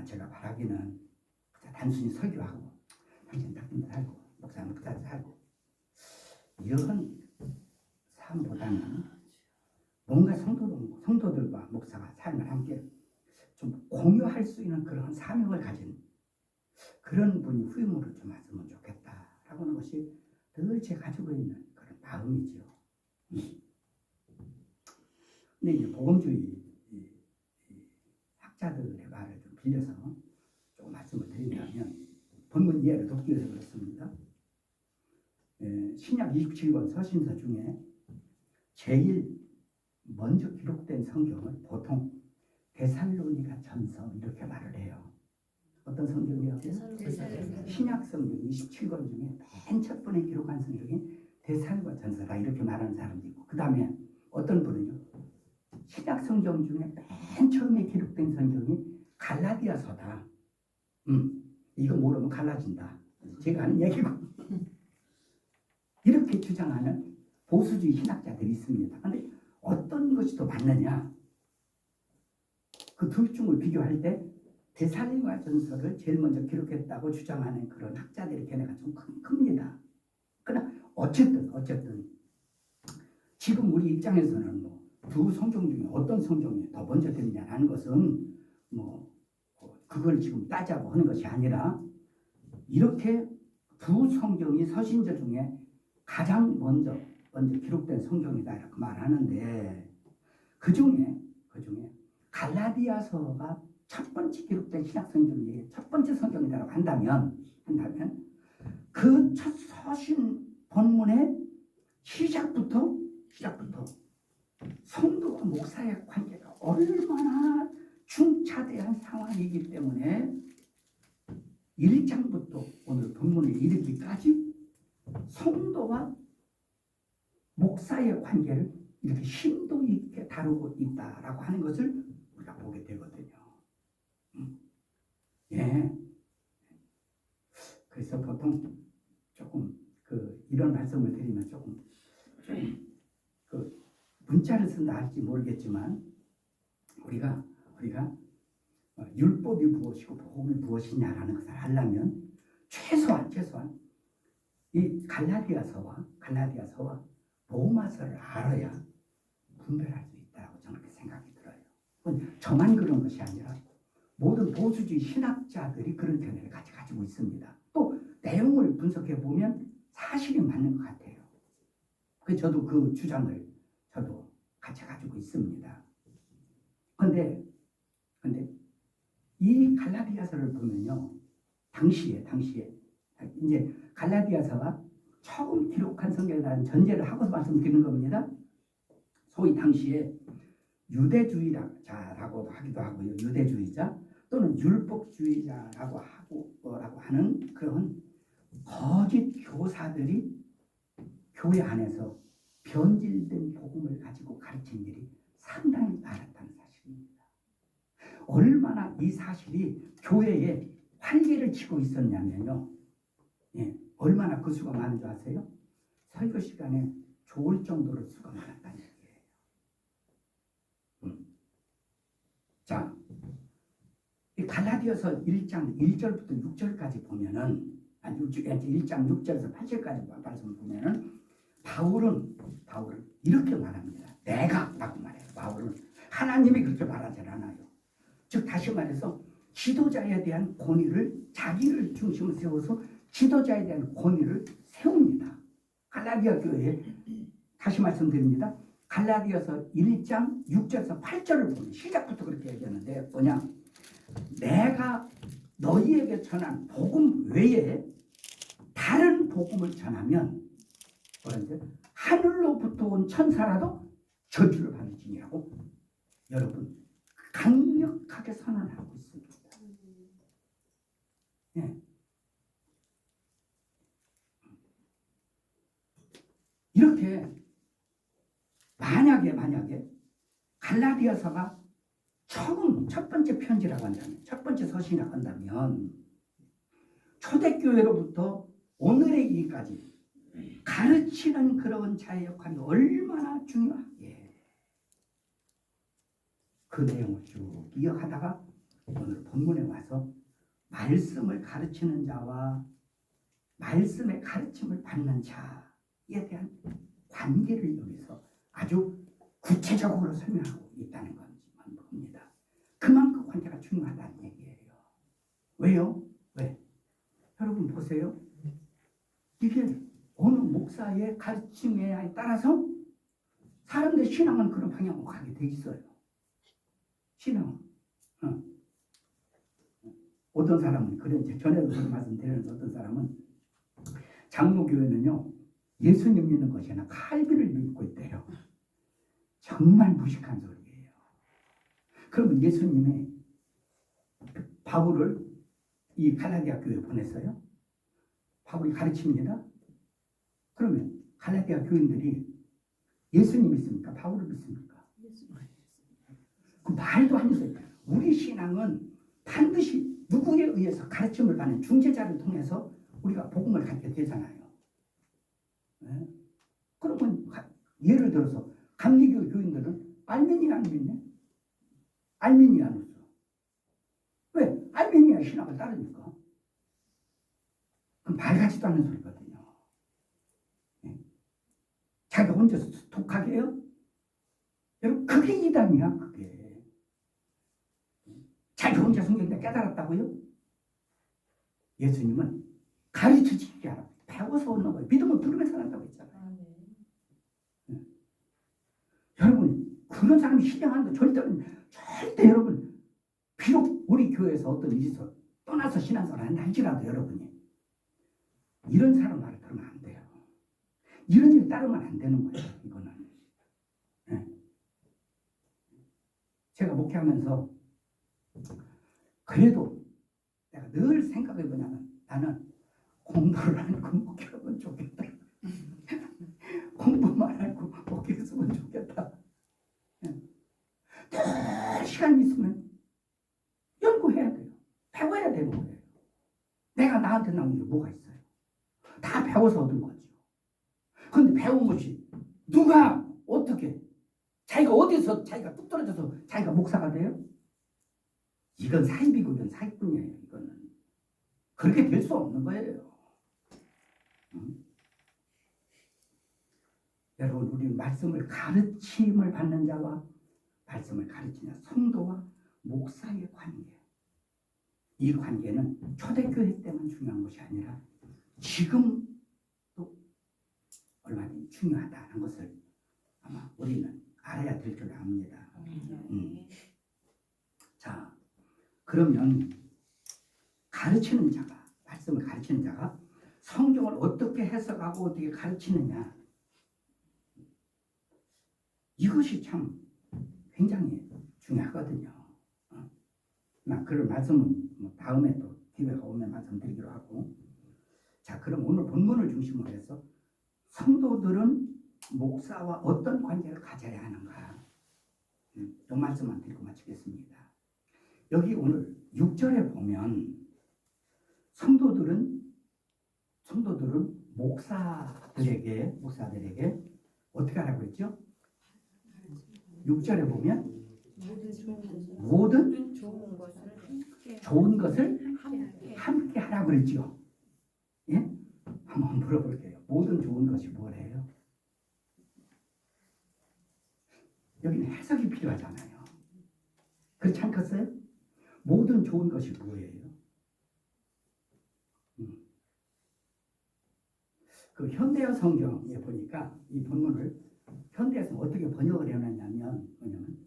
제가 바라기는 단순히 설교하고 당신 닦임을 하고 목사님 목사를 하고 이런 삶보다는 뭔가 성도들과 목사가 삶을 함께 좀 공유할 수 있는 그런 사명을 가진 그런 분이 후임으로 좀 왔으면 좋겠다라고 하는 것이 늘 제가 가지고 있는 그런 마음이죠. 근데 이제 복음주의 학자들의 말을 좀 빌려서 조금 말씀을 드리면 본문 이해를 돕기 위해서 그렇습니다. 신약 27권 서신서 중에 제일 먼저 기록된 성경은 보통 데살로니가 전서 이렇게 말을 해요. 어떤 성경이요? 신약 성경 27권 중에 맨 첫 번에 기록한 성경이 데살로니가 전서다 이렇게 말하는 사람도 있고 그 다음에 어떤 분은요 신약 성경 중에 맨 처음에 기록된 성경이 갈라디아서다. 이거 모르면 갈라진다. 제가 하는 얘기고 이렇게 주장하는 보수주의 신학자들이 있습니다. 그런데 어떤 것이 더 맞느냐? 그 둘 중을 비교할 때 데살로니가 전서를 제일 먼저 기록했다고 주장하는 그런 학자들의 견해가 좀 큽니다. 그러나 어쨌든 지금 우리 입장에서는 두 성경 중에 어떤 성경이 더 먼저 되느냐는 것은 그걸 지금 따지고 하는 것이 아니라 이렇게 두 성경이 서신서 중에 가장 먼저 기록된 성경이다 이렇게 말하는데 그 중에 갈라디아서가 첫 번째 기록된 신약 성경 중에 첫 번째 성경이라고 한다면 그 첫 서신 본문의 시작부터 성도와 목사의 관계가 얼마나 중차대한 상황이기 때문에 1장부터 오늘 본문에 이르기까지 성도와 목사의 관계를 이렇게 심도 있게 다루고 있다라고 하는 것을 우리가 보게 되거든요. 예. 그래서 보통 조금 이런 말씀을 드리면 조금 문자를 쓴다 할지 모르겠지만 우리가 율법이 무엇이고 복음이 무엇이냐라는 것을 알려면 최소한 이 갈라디아서와 로마서를 알아야 분별할 수 있다고 저는 그렇게 생각이 들어요. 저만 그런 것이 아니라 모든 보수주의 신학자들이 그런 견해를 가지고 있습니다. 또 내용을 분석해 보면 사실이 맞는 것 같아요. 저도 그 주장을 저도 같이 가지고 있습니다. 그런데 이 갈라디아서를 보면요, 당시에 이제 갈라디아서가 처음 기록한 성경에 대한 전제를 하고서 말씀드리는 겁니다. 소위 당시에 유대주의자라고 하기도 하고요, 유대주의자 또는 율법주의자라고 하는 그런 거짓 교사들이 교회 안에서 변질된 복음을 가지고 가르친 일이 상당히 많았다는 사실입니다. 얼마나 이 사실이 교회에 활기를 치고 있었냐면요. 예, 얼마나 그 수가 많은 줄 아세요? 설교 시간에 좋을 정도로 수가 많았다는 얘기예요. 자, 이 갈라디아서 1장 1절부터 6절까지 보면은 1장 6절에서 8절까지 말씀을 보면은 바울은 이렇게 말합니다. 내가라고 말해요. 바울은 하나님이 그렇게 말하지 않아요. 즉 다시 말해서 지도자에 대한 권위를 자기를 중심으로 세워서 지도자에 대한 권위를 세웁니다. 갈라디아 교회에 다시 말씀드립니다. 갈라디아서 1장 6절에서 8절을 보면 시작부터 그렇게 얘기하는데 뭐냐? 내가 너희에게 전한 복음 외에 다른 복음을 전하면 하늘로부터 온 천사라도 저주를 받을지니라고 여러분 강력하게 선언하고 있습니다. 네. 이렇게 만약에 갈라디아서가 첫 번째 편지라고 한다면, 첫 번째 서신이라고 한다면 초대교회로부터 오늘의 일까지 가르치는 그런 자의 역할이 얼마나 중요하게 그 내용을 쭉 이어가다가 오늘 본문에 와서 말씀을 가르치는 자와 말씀의 가르침을 받는 자에 대한 관계를 여기서 아주 구체적으로 설명하고 있다는 것만 봅니다. 그만큼 관계가 중요하다는 얘기예요. 왜요? 왜? 여러분 보세요. 이게 어느 목사의 가르침에 따라서 사람들 신앙은 그런 방향으로 가게 돼 있어요. 신앙. 어떤 사람은 그런 전에도 그런 말씀드렸는데 어떤 사람은 장로교회는요 예수님 믿는 것이 아니라 칼빈을 믿고 있대요. 정말 무식한 소리예요. 그러면 예수님이 바울을 이 갈라디아 교회에 보냈어요. 바울이 가르칩니다. 그러면 갈라디아 교인들이 예수님 믿습니까? 바울을 믿습니까? 그 말도 안 되죠. 우리 신앙은 반드시 누구에 의해서 가르침을 받는 중재자를 통해서 우리가 복음을 갖게 되잖아요. 네? 그러면 예를 들어서 감리교 교인들은 알미니안 믿네? 알미니안으로. 왜? 알미니안 신학을 따르니까. 그럼 말 같지도 않은 소리거든요. 네? 자기가 혼자 독하게 해요? 여러분 그게 이단이야 그게. 자기 혼자 성경을 깨달았다고요? 예수님은 가르쳐주지 않아. 배워서 얻는 거예요. 믿음은 들으면서 산다고 했잖아요. 네. 여러분 그런 사람이 신앙하는 거 절대 여러분 비록 우리 교회에서 어떤 일이 있어 떠나서 신앙생활을 한다 할지라도 여러분이 이런 사람 말을 들으면 안 돼요. 이런 일 따르면 안 되는 거예요. 이거는. 네. 제가 목회하면서 그래도 내가 늘 생각해 보냐면 나는 공부를 안 하고 목회하면 좋겠다. 공부만 하고 목회했으면 좋겠다. 늘 시간 있으면 뭐가 있어요? 다 배워서 얻은 거죠. 그런데 배운 것이 누가 어떻게 자기가 어디서 자기가 뚝 떨어져서 자기가 목사가 돼요? 이건 사입이고 이건 사입뿐이에요. 이거는 그렇게 될 수 없는 거예요. 여러분, 우리 말씀을 가르침을 받는 자와 말씀을 가르치는 성도와 목사의 관계, 이 관계는 초대교회 때만 중요한 것이 아니라 지금도 얼마든지 중요하다는 것을 아마 우리는 알아야 될 줄 압니다. 자, 그러면 가르치는 자가, 말씀을 가르치는 자가 성경을 어떻게 해석하고 어떻게 가르치느냐, 이것이 참 굉장히 중요하거든요. 그런 말씀은 다음에 또 기회가 오면 말씀드리기로 하고, 자, 그럼 오늘 본문을 중심으로 해서 성도들은 목사와 어떤 관계를 가져야 하는가, 이 말씀만 드리고 마치겠습니다. 여기 오늘 6절에 보면 성도들은 목사들에게 어떻게 하라고 했죠? 6절에 보면 모든 좋은 것을 함께 하라고 그랬죠. 예? 한번 물어볼게요. 모든 좋은 것이 뭐래요? 여기는 해석이 필요하잖아요. 그렇지 않겠어요? 모든 좋은 것이 뭐예요? 그 현대어 성경에 보니까 이 본문을 현대에서 어떻게 번역을 해놨냐면, 뭐냐면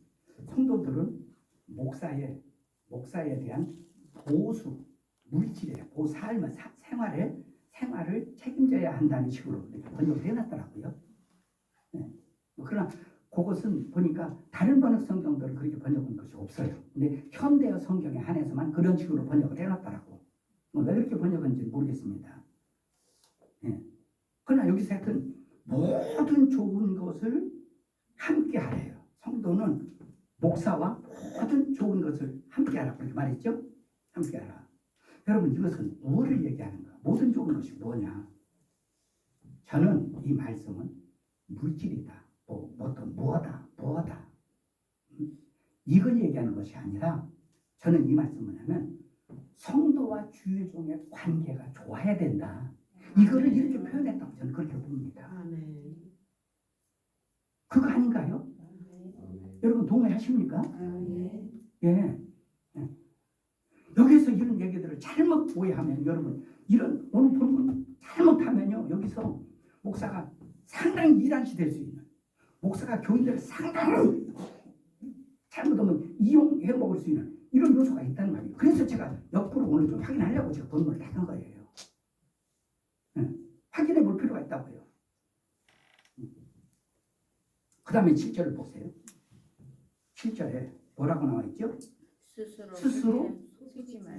성도들은 목사에 대한 보수, 물질에, 삶의 생활을 책임져야 한다는 식으로 번역을 해놨더라고요. 네. 그러나 그것은 보니까 다른 번역 성경들은 그렇게 번역한 것이 없어요. 근데 현대어 성경에 한해서만 그런 식으로 번역을 해놨더라고. 왜 그렇게 번역한지 모르겠습니다. 네. 그러나 여기서 하여튼 모든 좋은 것을 함께 하래요. 성도는 목사와 모든 좋은 것을 함께 하라고 그렇게 말했죠? 함께 하라. 여러분, 이것은 무엇을 얘기하는가? 모든 좋은 것이 뭐냐? 저는 이 말씀은 물질이다, 뭐다. 이걸 얘기하는 것이 아니라, 저는 이 말씀을 하면 성도와 주의 종의 관계가 좋아야 된다. 이거를 이렇게 표현했다고 저는 그렇게 봅니다. 그거 아닌가요? 여러분 동의하십니까? 예. 여기서 이런 얘기들을 잘못 오해하면, 여러분 이런 오늘 본문 잘못하면요, 여기서 목사가 상당히 이란시 될 수 있는, 목사가 교인들을 상당히 잘못하면 이용해 먹을 수 있는 이런 요소가 있다는 말이에요. 그래서 제가 옆으로 오늘 좀 확인하려고 제가 본문을 닫은 거예요. 확인해 볼 필요가 있다고요. 그 다음에 7절을 보세요. 7절에 뭐라고 나와 있죠? 스스로 속이지 마라.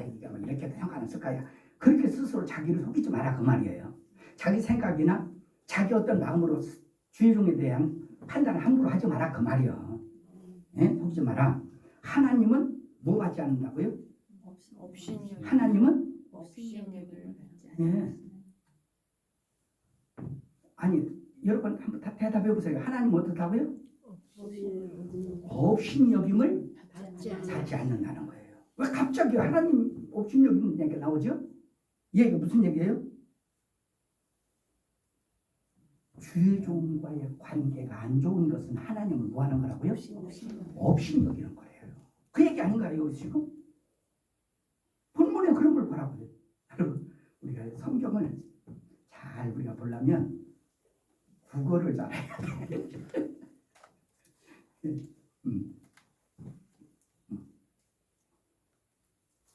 이게 뭐 이렇게 생각하는 습관이야. 그렇게 스스로 자기를 속이지 마라, 그 말이에요. 자기 생각이나 자기 어떤 마음으로 주의 종에 대한 판단을 함부로 하지 마라, 그 말이에요. 예? 속이지 마라. 하나님은 뭐 받지 않는다고요? 하나님은 예. 아니, 여러분 한번 대답해 보세요. 하나님 어떻다고요? 업신여김을 받지 않는다는 거예요. 왜 갑자기 하나님 업신여김 얘기가 나오죠? 이 얘기가 무슨 얘기예요? 주의 종과의 관계가 안 좋은 것은 하나님을 뭐 하는 거라고요? 업신여기는 거예요. 그 얘기 아닌가요, 지금? 본문에 그런 걸 보라고요. 여러분, 우리가 성경을 잘 우리가 보려면 국어를 잘해야 돼.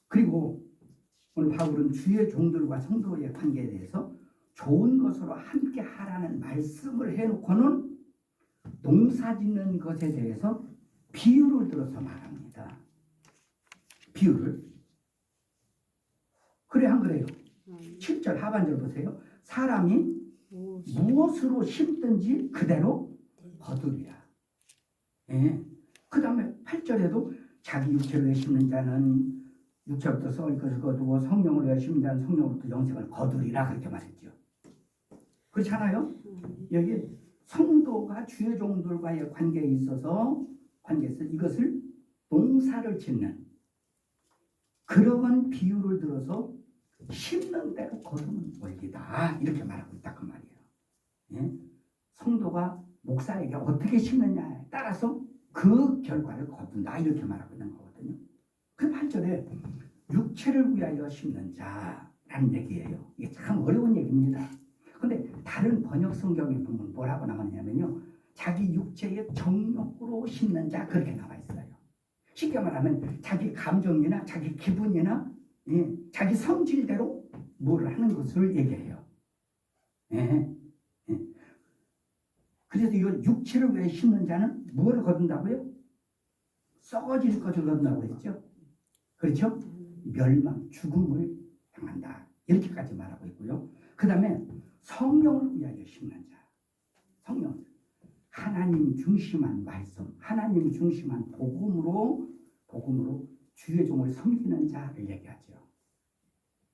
그리고 오늘 바울은 주의 종들과 성도의 관계에 대해서 좋은 것으로 함께 하라는 말씀을 해놓고는 농사짓는 것에 대해서 비유를 들어서 말합니다. 비유를. 그래 안 그래요? 7절 하반절 보세요. 사람이 무엇으로 심든지 그대로 거두리라. 예. 그 다음에 8절에도 자기 육체를 심는 자는 육체부터 썩을 것을 거두고 성령으로 위하여 심은 자는 성령으로부터 영생을 거두리라 그렇게 말했죠. 그렇잖아요. 여기 성도가 주의 종들과의 관계에 있어서 이것을 농사를 짓는 그러한 비유를 들어서 심는 대로 거두는 원리다 이렇게 말하고 있다 그 말이에요. 예? 성도가 목사에게 어떻게 심느냐에 따라서 그 결과를 거둔다 이렇게 말하고 있는 거거든요. 그 8절에 육체를 위하여 심는 자라는 얘기예요. 이게 참 어려운 얘기입니다. 근데 다른 번역 성경에 보면 뭐라고 나왔냐면요, 자기 육체의 정욕으로 심는 자 그렇게 나와 있어요. 쉽게 말하면 자기 감정이나 자기 기분이나 자기 성질대로 뭘 하는 것을 얘기해요. 예. 예. 그래서 이걸 육체를 위해 심는 자는 무엇을 거둔다고요? 썩어질 것을 거둔다고 했죠. 그렇죠? 멸망, 죽음을 당한다. 이렇게까지 말하고 있고요. 그 다음에 성령을 위하여 심는 자. 성령. 하나님 중심한 말씀, 하나님 중심한 복음으로 주의 종을 섬기는 자를 얘기하죠.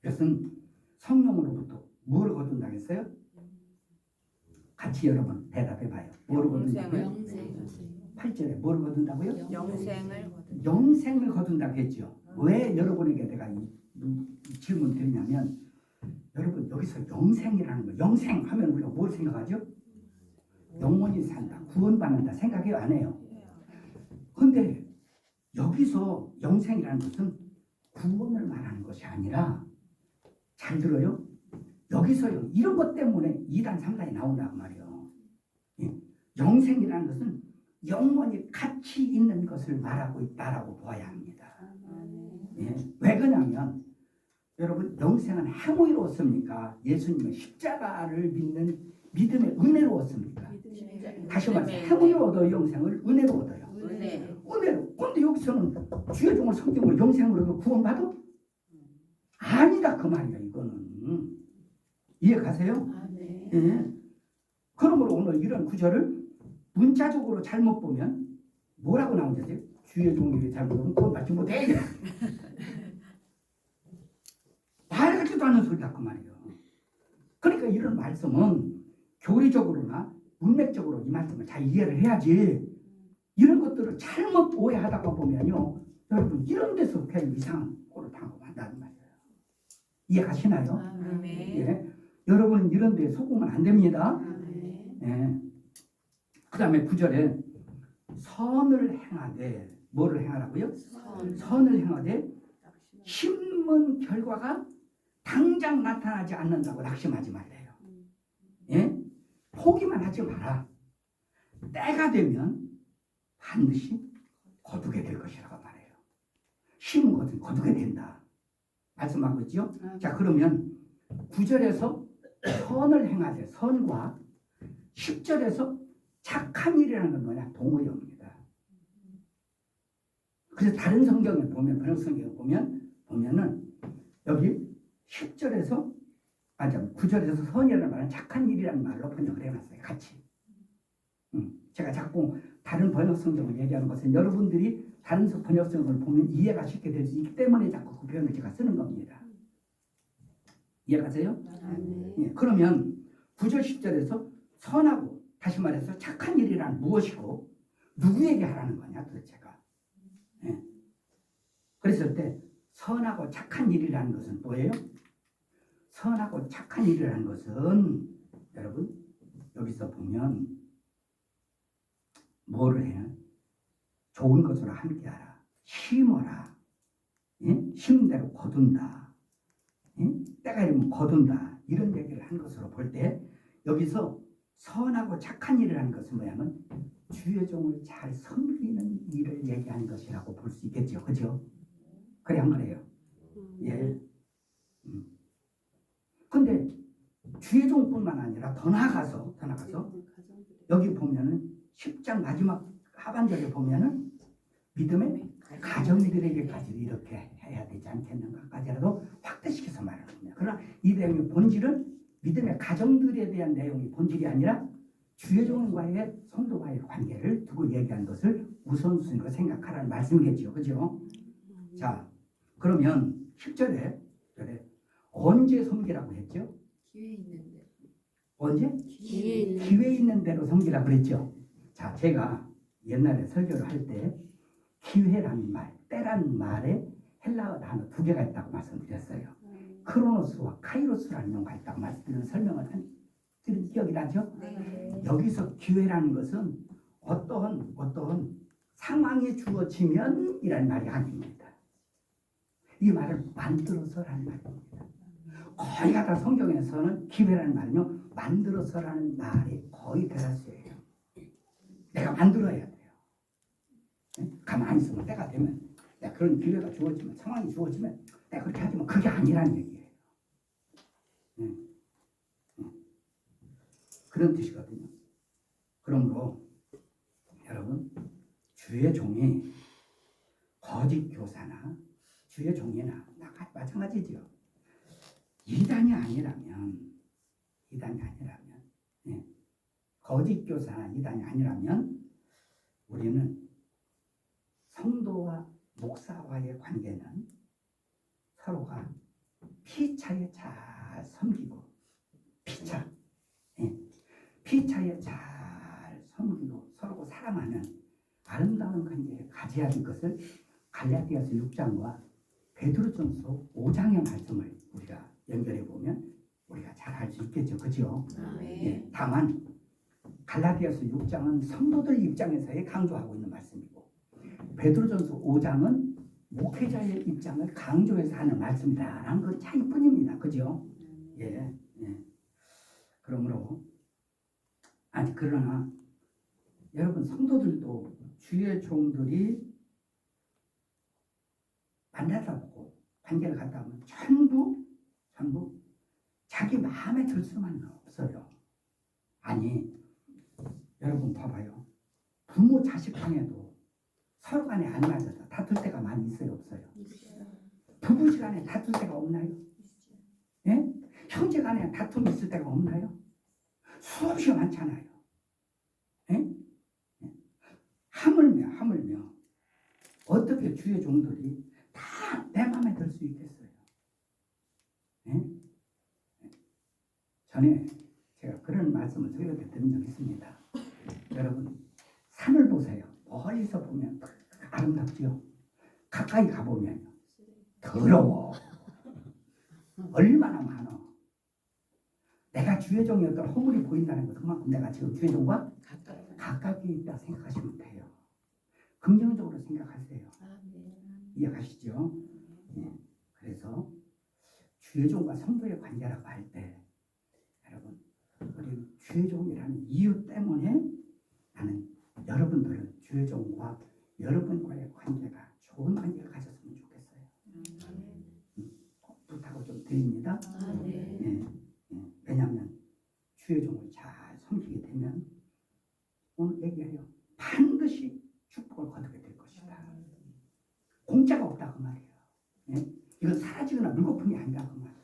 그것은 성령으로부터 뭘 거둔다 했어요? 같이 여러분 대답해봐요. 뭘 거둔다고요? 8절에 뭘 거둔다고요? 영생을 거둔다고 했죠. 왜 여러분에게 내가 이 질문 드리냐면, 여러분 여기서 영생이라는 거, 영생하면 우리가 뭘 생각하죠? 영원히 산다, 구원받는다 생각해요, 안 해요? 근데 여기서 영생이라는 것은 구원을 말하는 것이 아니라, 잘 들어요? 여기서요 이런 것 때문에 2단 3단이 나온다고 말이에요. 영생이라는 것은 영원히 가치 있는 것을 말하고 있다라고 봐야 합니다. 예. 왜 그러냐면 여러분 영생은 행위로웠습니까? 예수님은 십자가를 믿는 믿음의 은혜로웠습니까? 다시 말해서 행위로 얻어 영생을 은혜로 얻어요. 은혜로. 근데 여기서는 주의 종을 섬김으로 영생을 얻어 구원받아? 아니다 그 말이야. 이거는 이해 가세요? 예. 그러므로 오늘 이런 구절을 문자적으로 잘못 보면 뭐라고 나오는지 아세요? 주의 종이 잘못하면 구원받지 못해. 말 같지도 않은 소리다 그 말이에요. 그러니까 이런 말씀은 교리적으로나 문맥적으로 이 말씀을 잘 이해를 해야지, 이런 것들을 잘못 오해하다가 보면요 여러분 이런 데서 그냥 이상한 꼴을 당하고 말이에요. 이해가시나요? 예. 여러분은 이런 데 속으면 안 됩니다. 예. 그 다음에 9절에 선을 행하되, 뭐를 행하라고요? 선을 행하되 심은 결과가 당장 나타나지 않는다고 낙심하지 말래요. 예? 포기만 하지 마라. 때가 되면 반드시 거두게 될 것이라고 말해요. 심은 것은 거두게 된다 말씀하고 있죠. 자, 그러면 9절에서 선을 행하되, 선과 10절에서 착한 일이라는 건 뭐냐? 동의어입니다. 그래서 다른 성경에 보면, 번역 성경에 보면은 여기 10절에서 9절에서 선이라는 말은 착한 일이라는 말로 번역을 해놨어요. 같이. 제가 자꾸 다른 번역 성경을 얘기하는 것은 여러분들이 다른 번역 성경을 보면 이해가 쉽게 될 수 있기 때문에 자꾸 그 표현을 제가 쓰는 겁니다. 이해가세요? 예, 그러면 9절 10절에서 선하고, 다시 말해서 착한 일이란 무엇이고 누구에게 하라는 거냐 도대체가. 예. 그랬을 때 선하고 착한 일이라는 것은 뭐예요? 선하고 착한 일이라는 것은 여러분 여기서 보면 뭐를 해요? 좋은 것으로 함께하라, 심어라, 예? 심은 대로 거둔다, 예? 때가 이르면 거둔다, 이런 얘기를 한 것으로 볼 때 여기서 선하고 착한 일이라는 것은 뭐냐면 주의 종을 잘 섬기는 일을 얘기하는 것이라고 볼 수 있겠죠. 그죠? 그래 한 거예요. 예. 근데 주의 종뿐만 아니라 더 나아가서 여기 보면은 10장 마지막 하반절에 보면은 믿음의 가정들에게까지 이렇게 해야 되지 않겠는가까지라도 확대시켜서 말하는 겁니다. 그러나 이 내용의 본질은 믿음의 가정들에 대한 내용이 본질이 아니라 주의 종과의 성도와의 관계를 두고 얘기한 것을 우선순위로 생각하라는 말씀이겠죠. 그죠? 자, 그러면 10절에 언제 섬기라고 했죠? 기회 있는데. 언제? 기회 있는. 기회 있는 대로 섬기라고 그랬죠. 자, 제가 옛날에 설교를 할 때 기회라는 말, 때라는 말에 헬라어 단어 두 개가 있다고 말씀드렸어요. 크로노스와 카이로스라는 용어가 있다고 말씀드린 설명을 드린 기억이 나죠? 네. 여기서 기회라는 것은 어떠한 상황이 주어지면 이라는 말이 아닙니다. 이 말을 만들어서라는 말입니다. 거의 다 성경에서는 기회라는 말은요, 만들어서라는 말이 거의 대다수예요. 내가 만들어야 돼요. 가만히 있으면 때가 되면 내가 그런 기회가 주어지면, 상황이 주어지면 내가 그렇게 하지만 그게 아니라는 얘기예요. 그런 뜻이거든요. 그러므로 여러분, 주의 종이 거짓 교사나 주의 종이나 마찬가지죠. 이단이 아니라면 거짓 교사나 이단이 아니라면 우리는 성도와 목사와의 관계는 서로가 피차에 잘 섬기고 피차에 잘 섬기고 서로 사랑하는 아름다운 관계를 가져야 할 것을 갈라디아서 6장과 베드로전서 5장의 말씀을 우리가 연결해 보면 우리가 잘 알 수 있겠죠, 그죠? 예, 다만 갈라디아서 6장은 성도들 입장에서의 강조하고 있는 말씀이고 베드로전서 5장은 목회자의 입장을 강조해서 하는 말씀이다라는 그 차이뿐입니다, 그죠? 예. 그러므로 그러나 여러분 성도들도 주의 종들이 만나다 보고 관계를 갖다 보면 전부 자기 마음에 들 수만 없어요. 아니 여러분 봐봐요. 부모 자식 간에도 서로 간에 안 맞아서 다툴 때가 많이 있어요, 없어요? 부부지간에 다툴 때가 없나요? 예? 형제간에 다툼이 있을 때가 없나요? 수없이 많잖아요. 예? 하물며 어떻게 주의 종들이 다 내 마음에 들 수 있겠어요? 예? 전에 제가 그런 말씀을 설교 때 드린 적이 있습니다. 여러분 산을 보세요. 멀리서 보면 아름답지요. 가까이 가보면 더러워. 얼마나 많아. 내가 주의 종이었던 허물이 보인다는 것 그만큼 내가 지금 주의 종과 가깝게 있다 생각하시면 돼요. 긍정적으로 생각하세요. 이해가시죠? 네. 그래서 주의 종과 성도의 관계라고 할 때 여러분 우리 주의 종이라는 이유 때문에 나는 여러분들은 주의 종과 여러분과의 관계가 좋은 관계를 가졌으면 좋겠어요. 꼭 부탁을 좀 드립니다. 네. 왜냐하면 주의 종을 잘 섬기게 되면 오늘 얘기해요. 반드시 축복을 거두게 될 것이다. 공짜가 없다 그 말이에요. 네? 이건 사라지거나 물거품이 아니라 그 말이에요.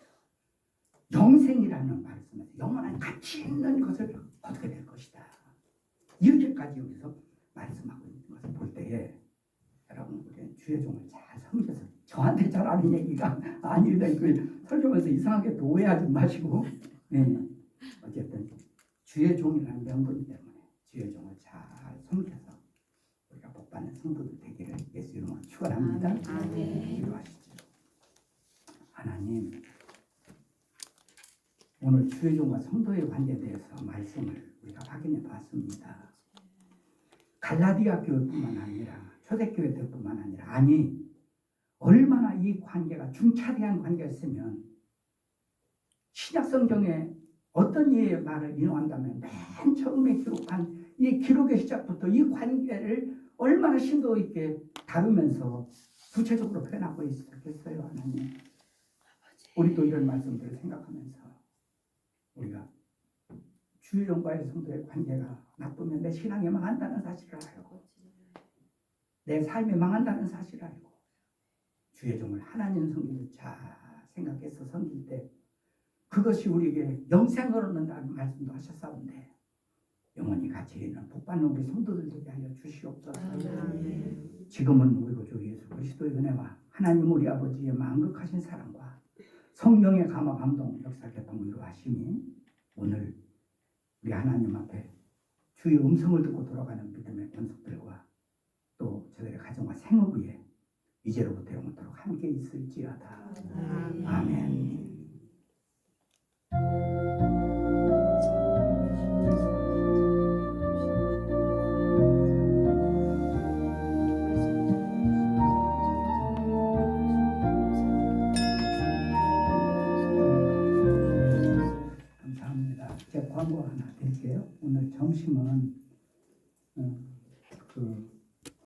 영생이라는 말을 쓰면서 영원한 가치 있는 것을 거두게 될 것이다. 이렇게까지 여기서 말씀하고 있는 것을 볼 때에 여러분 우리는 주의 종을 잘 섬겨서 저한테 잘하는 얘기가 아니다. 그 설교하면서 이상하게 또 오해하지 마시고 어쨌든 주의 종이라는 명분 때문에 주의 종을 잘 섬겨서 우리가 복받는 성도들 되기를 예수 이름으로 축원합니다. 기도하시죠. 하나님 오늘 주의 종과 성도의 관계에 대해서 말씀을 우리가 확인해 봤습니다. 갈라디아 교회뿐만 아니라 초대교회 때뿐만 아니라 얼마나 이 관계가 중차대한 관계였으면 신약 성경에 어떤 이의 말을 인용한다면 맨 처음에 기록한 이 기록의 시작부터 이 관계를 얼마나 심도 있게 다루면서 구체적으로 표현하고 있었겠어요. 하나님 우리도 이런 말씀들을 생각하면서 우리가 주의 종과의 성도의 관계가 나쁘면 내 신앙이 망한다는 사실을 알고 내 삶이 망한다는 사실을 알고 주의 종을 하나님 섬기를 잘 생각해서 섬길 때 그것이 우리에게 영생을 얻는다는 말씀도 하셨사온데 영원히 같이 있는 복받는 우리 성도들 되게 하여 주시옵소서. 아멘. 지금은 우리 구주 예수 그리스도의 은혜와 하나님 우리 아버지의 만극하신 사랑과 성령의 감화 감동 역사 개통 위로하심이 오늘 우리 하나님 앞에 주의 음성을 듣고 돌아가는 믿음의 권속들과 또 저들의 가정과 생업 위에 이제로부터 영원토록 함께 있을지어다. 아멘. 감사합니다. 제가 광고 하나 드릴게요. 오늘 점심은 그